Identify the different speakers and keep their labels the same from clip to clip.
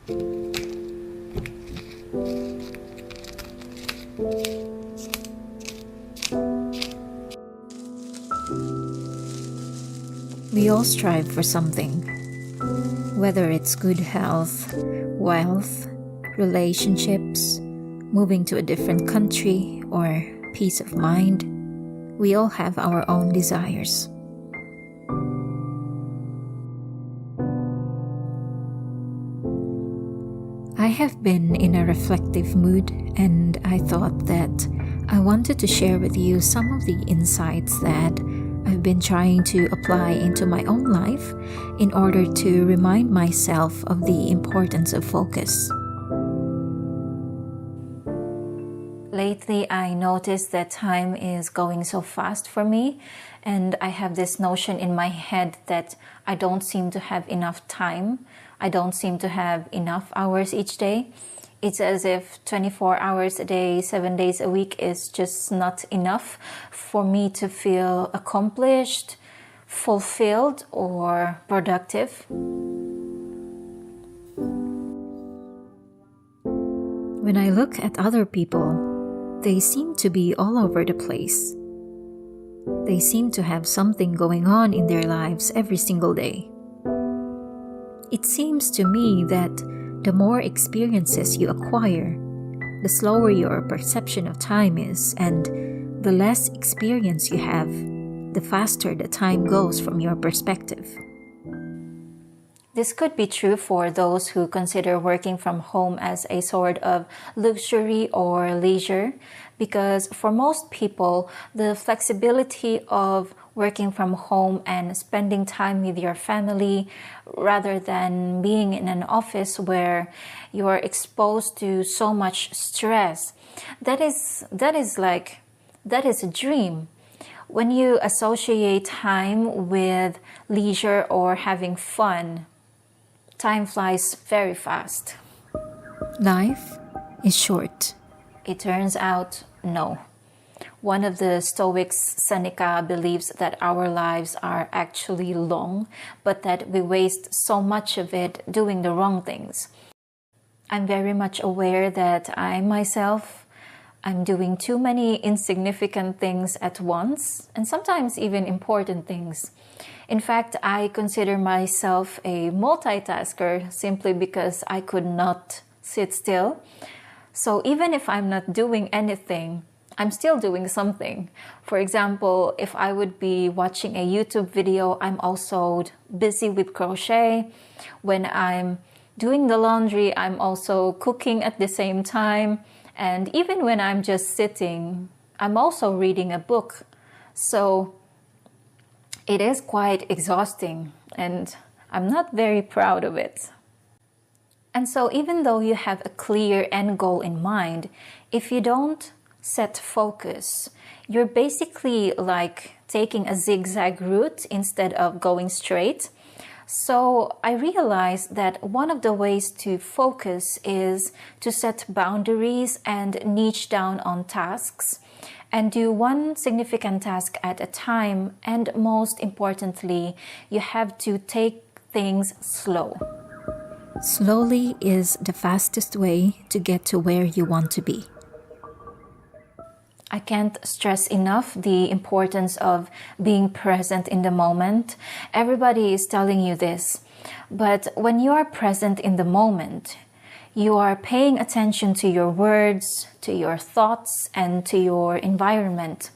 Speaker 1: We all strive for something, whether it's good health, wealth, relationships, moving to a different country, or peace of mind. We all have our own desires. I have been in a reflective mood, and I thought that I wanted to share with you some of the insights that I've been trying to apply into my own life in order to remind myself of the importance of focus. Lately, I noticed that time is going so fast for me, and I have this notion in my head that I don't seem to have enough time. I don't seem to have enough hours each day. It's as if 24 hours a day, 7 days a week is just not enough for me to feel accomplished, fulfilled, or productive. When I look at other people, they seem to be all over the place. They seem to have something going on in their lives every single day. It seems to me that the more experiences you acquire, the slower your perception of time is, and the less experience you have, the faster the time goes from your perspective. This could be true for those who consider working from home as a sort of luxury or leisure, because for most people, the flexibility of working from home and spending time with your family rather than being in an office where you are exposed to so much stress, that is a dream. When you associate time with leisure or having fun, time flies very fast. Life is short. It turns out, no. One of the Stoics, Seneca, believes that our lives are actually long, but that we waste so much of it doing the wrong things. I'm very much aware that I'm doing too many insignificant things at once, and sometimes even important things. In fact, I consider myself a multitasker simply because I could not sit still. So even if I'm not doing anything, I'm still doing something. For example, if I would be watching a YouTube video, I'm also busy with crochet. When I'm doing the laundry, I'm also cooking at the same time. And even when I'm just sitting, I'm also reading a book. So it is quite exhausting, and I'm not very proud of it. And so even though you have a clear end goal in mind, if you don't set focus, you're basically like taking a zigzag route instead of going straight. So I realized that one of the ways to focus is to set boundaries and niche down on tasks and do one significant task at a time. And most importantly, you have to take things slow. Slowly is the fastest way to get to where you want to be. I can't stress enough the importance of being present in the moment. Everybody is telling you this, but when you are present in the moment, you are paying attention to your words, to your thoughts, and to your environment.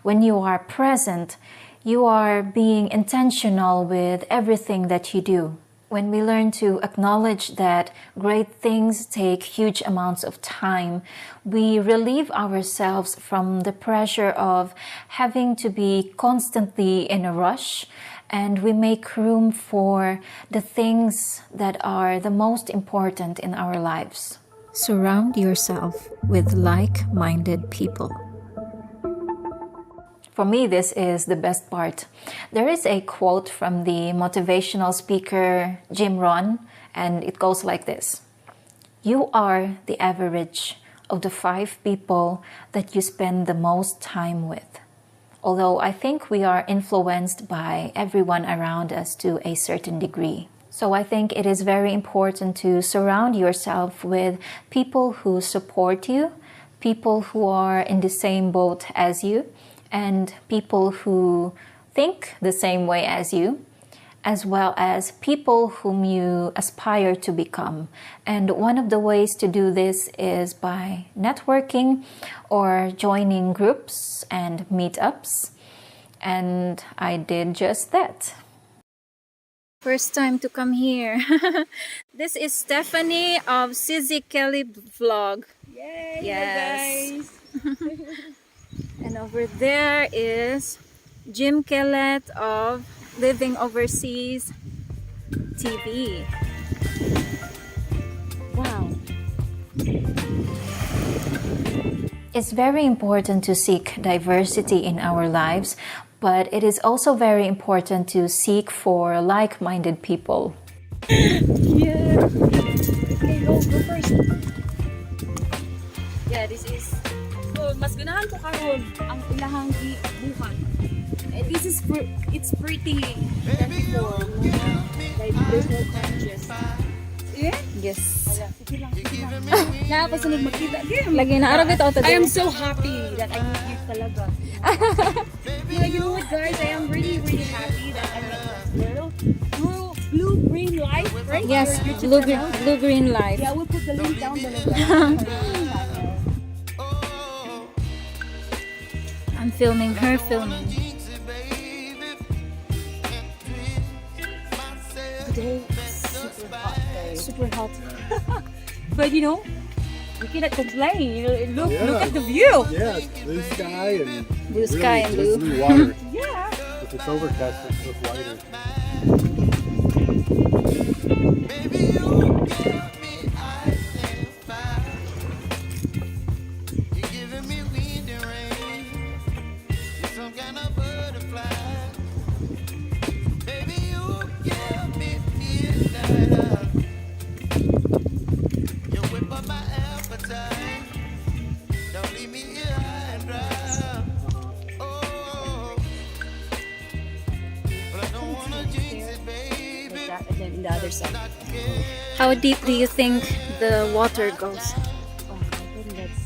Speaker 1: When you are present, you are being intentional with everything that you do. When we learn to acknowledge that great things take huge amounts of time, we relieve ourselves from the pressure of having to be constantly in a rush, and we make room for the things that are the most important in our lives. Surround yourself with like-minded people. For me, this is the best part. There is a quote from the motivational speaker Jim Rohn, and it goes like this: "You are the average of the 5 people that you spend the most time with." Although I think we are influenced by everyone around us to a certain degree. So I think it is very important to surround yourself with people who support you, people who are in the same boat as you, and people who think the same way as you, as well as people whom you aspire to become. And one of the ways to do this is by networking or joining groups and meetups. And I did just that. First time to come here. This is Stephanie of Sizzy Kelly Vlog.
Speaker 2: Yay!
Speaker 1: Yes.
Speaker 2: Hello guys.
Speaker 1: And over there is Jim Kellett of Living Overseas TV. Wow. It's very important to seek diversity in our lives, but it is also very important to seek for like-minded people.
Speaker 2: Yeah. Okay, go first. Yeah, this is. So, mas ganahan ko karon ang ilahang gibuhat. And this is it's pretty before. Like there's no conscious. Yeah?
Speaker 1: Yes.
Speaker 2: Sige lang. Napasunod magkita.
Speaker 1: Lagi na araw ito
Speaker 2: I am so happy that I met you talaga. Yeah, you know what guys, I am really happy that I met this Blue Green Life, right?
Speaker 1: Yes,
Speaker 2: Your YouTube channel?
Speaker 1: blue green life.
Speaker 2: Yeah, we'll put the link down below.
Speaker 1: I'm filming her filming.
Speaker 2: Today is super hot, guys. Super hot. But you know, we cannot complain. You know, look at the view.
Speaker 3: Yeah, it's blue sky and
Speaker 1: Blue sky and blue.
Speaker 3: glistening water.
Speaker 2: Yeah.
Speaker 3: If it's overcast, it's look whiter.
Speaker 2: That, and then in the other side.
Speaker 1: How deep do you think the water goes?
Speaker 2: Oh, I think that's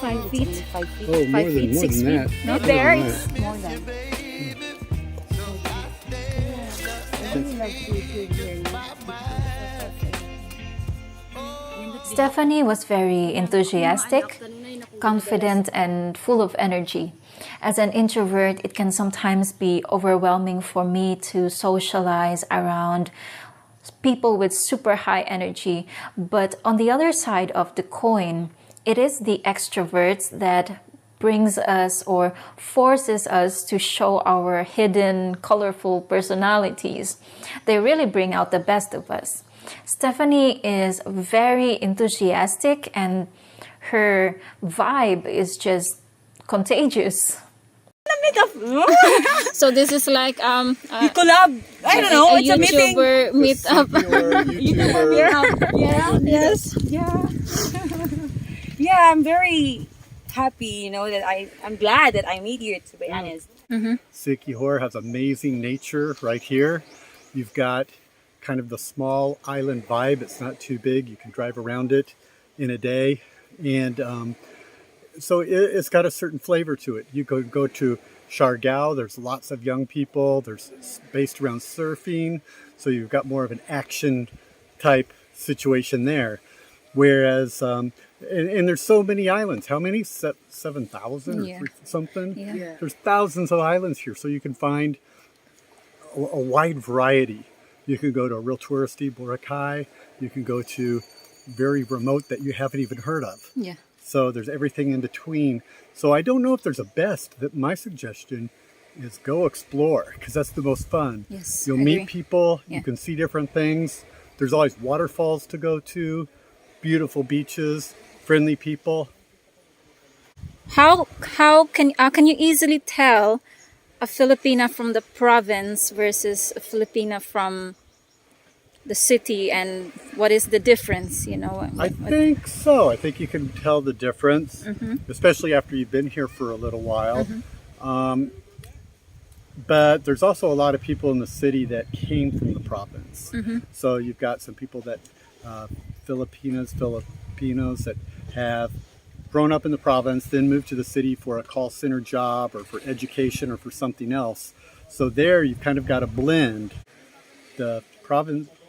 Speaker 1: 5 feet?
Speaker 2: 5 feet.
Speaker 3: Oh,
Speaker 1: 5 feet, 6 feet.
Speaker 3: that.
Speaker 2: Not
Speaker 3: More
Speaker 2: there,
Speaker 3: than
Speaker 2: it's
Speaker 3: that.
Speaker 2: more than. I really love to hear you.
Speaker 1: Stephanie was very enthusiastic, confident, and full of energy. As an introvert, it can sometimes be overwhelming for me to socialize around people with super high energy. But on the other side of the coin, it is the extroverts that brings us or forces us to show our hidden, colorful personalities. They really bring out the best of us. Stephanie is very enthusiastic and her vibe is just contagious. So this is like
Speaker 2: You collab. I don't know. It's a meeting.
Speaker 1: YouTuber meetup.
Speaker 3: YouTuber.
Speaker 2: Yeah.
Speaker 1: Yes.
Speaker 2: Yeah. Yeah, I'm very happy, you know, that I'm glad that I meet you, to be honest.
Speaker 3: Siquijor has amazing nature right here. You've got kind of the small island vibe. It's not too big. You can drive around it in a day. And so it's got a certain flavor to it. You could go to Siargao. There's lots of young people. It's based around surfing. So you've got more of an action type situation there. Whereas, and there's so many islands. How many? 7,000 or
Speaker 1: Yeah.
Speaker 3: something?
Speaker 1: Yeah.
Speaker 3: There's thousands of islands here. So you can find a wide variety. You can go to a real touristy Boracay. You can go to very remote that you haven't even heard of.
Speaker 1: Yeah.
Speaker 3: So there's everything in between. So I don't know if there's a best. That my suggestion is go explore, because that's the most fun.
Speaker 1: Yes,
Speaker 3: You'll
Speaker 1: I
Speaker 3: meet
Speaker 1: agree.
Speaker 3: people.
Speaker 1: Yeah.
Speaker 3: You can see different things. There's always waterfalls to go to, beautiful beaches, friendly people.
Speaker 1: How can you easily tell a Filipina from the province versus a Filipina from the city, and what is the difference? You know,
Speaker 3: I think so. I think you can tell the difference, especially after you've been here for a little while. But there's also a lot of people in the city that came from the province. So you've got some people that Filipinos that have grown up in the province, then moved to the city for a call center job or for education or for something else. So there you've kind of got a blend. The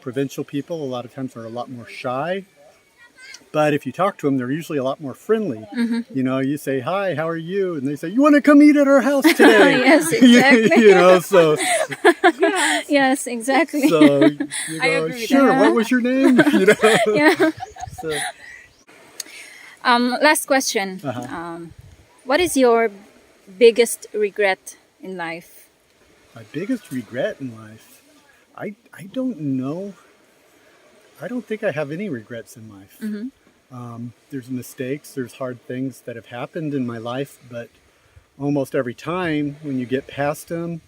Speaker 3: provincial people a lot of times are a lot more shy. But if you talk to them, they're usually a lot more friendly. You know, you say, "Hi, how are you?" And they say, "You want to come eat at our house today?"
Speaker 1: Yes, exactly.
Speaker 3: You know, so
Speaker 1: Yes, exactly.
Speaker 3: so you
Speaker 2: I
Speaker 3: go,
Speaker 2: agree with
Speaker 3: "Sure,
Speaker 1: that.
Speaker 3: what was your name?" You know.
Speaker 1: Yeah.
Speaker 3: So,
Speaker 1: Last question.
Speaker 3: Uh-huh.
Speaker 1: What is your biggest regret in life?
Speaker 3: my biggest regret in life, I don't know. I don't think I have any regrets in life. There's mistakes, there's hard things that have happened in my life, but almost every time when you get past them,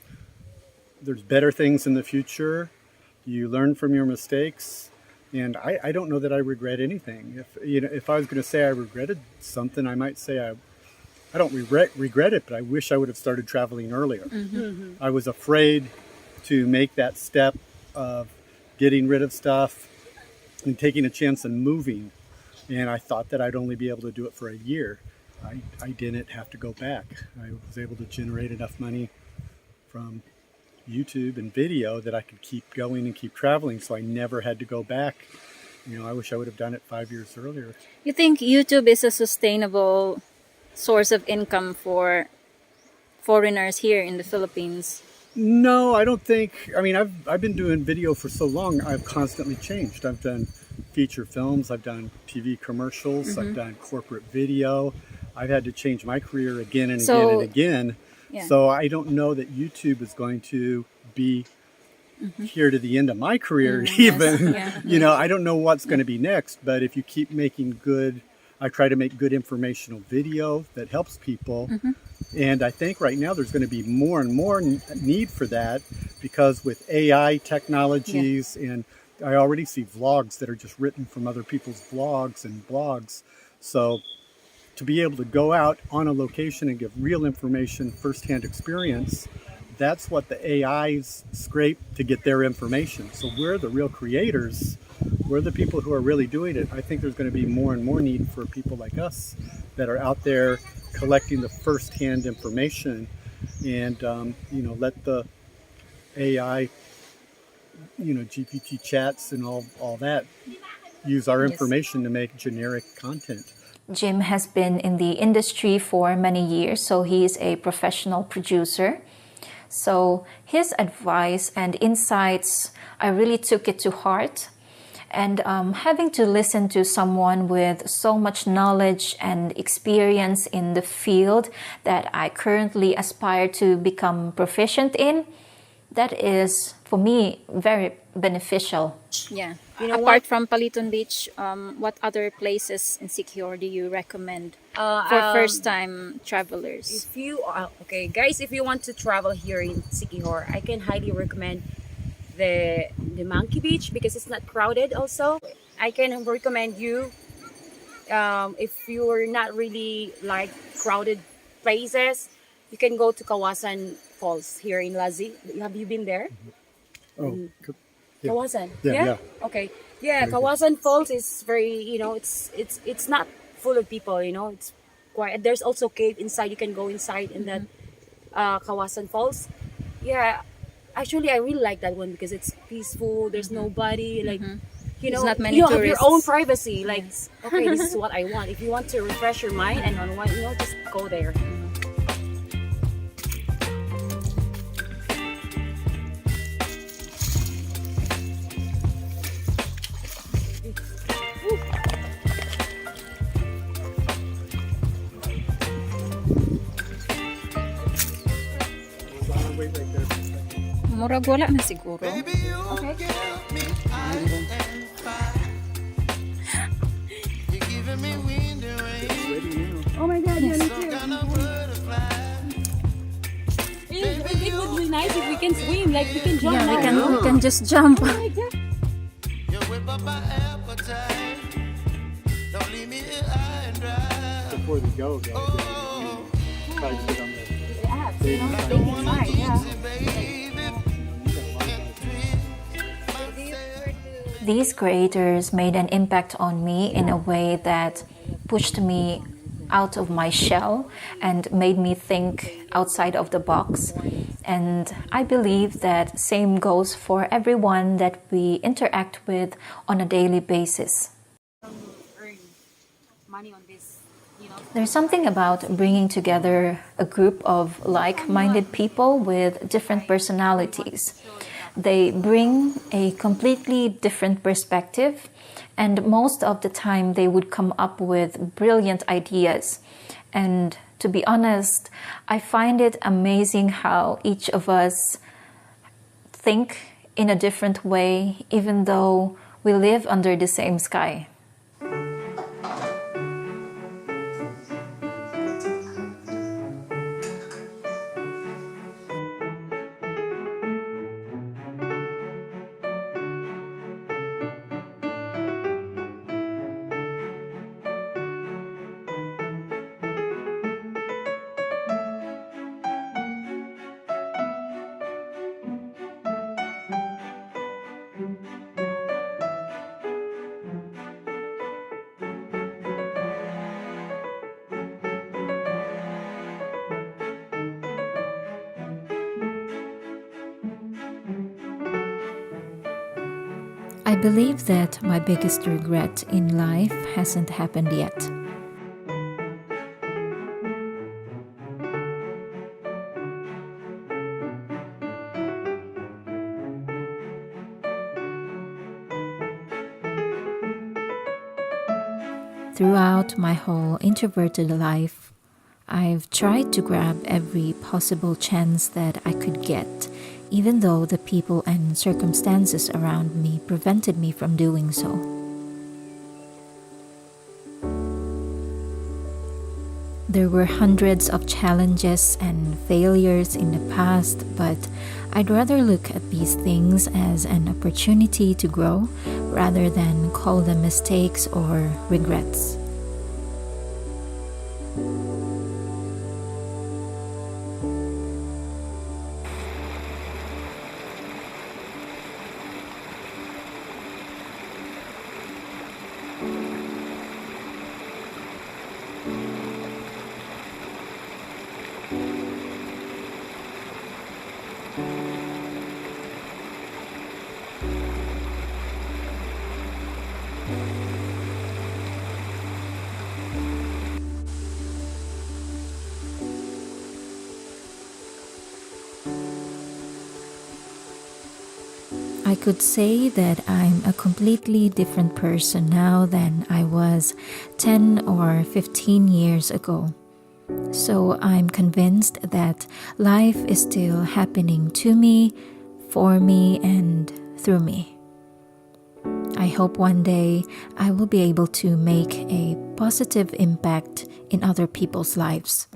Speaker 3: there's better things in the future. You learn from your mistakes, and I don't know that I regret anything. If I was going to say I regretted something, I might say I don't regret it, but I wish I would have started traveling earlier. I was afraid to make that step of getting rid of stuff and taking a chance and moving. And I thought that I'd only be able to do it for a year. I didn't have to go back. I was able to generate enough money from YouTube and video that I could keep going and keep traveling, so I never had to go back. You know, I wish I would have done it 5 years earlier.
Speaker 1: You think YouTube is a sustainable source of income for foreigners here in the Philippines?
Speaker 3: No, I don't think. I mean, I've been doing video for so long. I've constantly changed. I've done feature films. I've done TV commercials. I've done corporate video. I've had to change my career again and again and again.
Speaker 1: Yeah.
Speaker 3: So I don't know that YouTube is going to be here to the end of my career even.
Speaker 1: Yeah.
Speaker 3: You know, I don't know what's going to be next. But if you keep making I try to make good informational video that helps people. And I think right now there's going to be more and more need for that, because with AI technologies, and I already see vlogs that are just written from other people's vlogs and blogs. So to be able to go out on a location and give real information, firsthand experience, that's what the AIs scrape to get their information. So we're the real creators. We're the people who are really doing it. I think there's going to be more and more need for people like us that are out there collecting the first-hand information, and you know, let the AI, you know, GPT chats and all that use our information to make generic content.
Speaker 1: Jim has been in the industry for many years, so he is a professional producer. So his advice and insights, I really took it to heart. And having to listen to someone with so much knowledge and experience in the field that I currently aspire to become proficient in, that is, for me, very beneficial. Yeah.
Speaker 2: You know
Speaker 1: Apart from Paliton Beach, what other places in Siquijor do you recommend for first-time travelers?
Speaker 2: If you okay, guys, if you want to travel here in Siquijor, I can highly recommend the Monkey Beach, because it's not crowded. Also, I can recommend you, if you're not really like crowded places, you can go to Kawasan Falls here in Lazi. Have you been there?
Speaker 3: Oh, yeah.
Speaker 2: Kawasan.
Speaker 3: Yeah.
Speaker 2: Okay. Yeah, Kawasan Falls is very, you know, it's not full of people, you know, it's quiet. There's also cave inside. You can go inside in that Kawasan Falls. Yeah. Actually, I really like that one because it's peaceful. There's nobody, like, you know,
Speaker 1: not many
Speaker 2: you have
Speaker 1: tourists.
Speaker 2: your own privacy. Like, okay, this is what I want. If you want to refresh your mind and unwind, you know, just go there.
Speaker 3: Wait right there.
Speaker 1: Murag wala na siguro.
Speaker 2: Okay. Oh my God, yeah, me too. It would be nice if we can swim, like we can jump.
Speaker 1: Yeah,
Speaker 2: now.
Speaker 1: we can just jump.
Speaker 2: Oh my God.
Speaker 3: Before we go, guys, try to get on the
Speaker 2: you know, they can fly, yeah.
Speaker 1: These creators made an impact on me in a way that pushed me out of my shell and made me think outside of the box. And I believe that same goes for everyone that we interact with on a daily basis.
Speaker 2: Earn money on this, you know.
Speaker 1: There's something about bringing together a group of like-minded people with different personalities. They bring a completely different perspective, and most of the time they would come up with brilliant ideas. And to be honest, I find it amazing how each of us think in a different way, even though we live under the same sky. I believe that my biggest regret in life hasn't happened yet. Throughout my whole introverted life, I've tried to grab every possible chance that I could get, even though the people and circumstances around me prevented me from doing so. There were hundreds of challenges and failures in the past, but I'd rather look at these things as an opportunity to grow rather than call them mistakes or regrets. I could say that I'm a completely different person now than I was 10 or 15 years ago. So I'm convinced that life is still happening to me, for me, and through me. I hope one day I will be able to make a positive impact in other people's lives.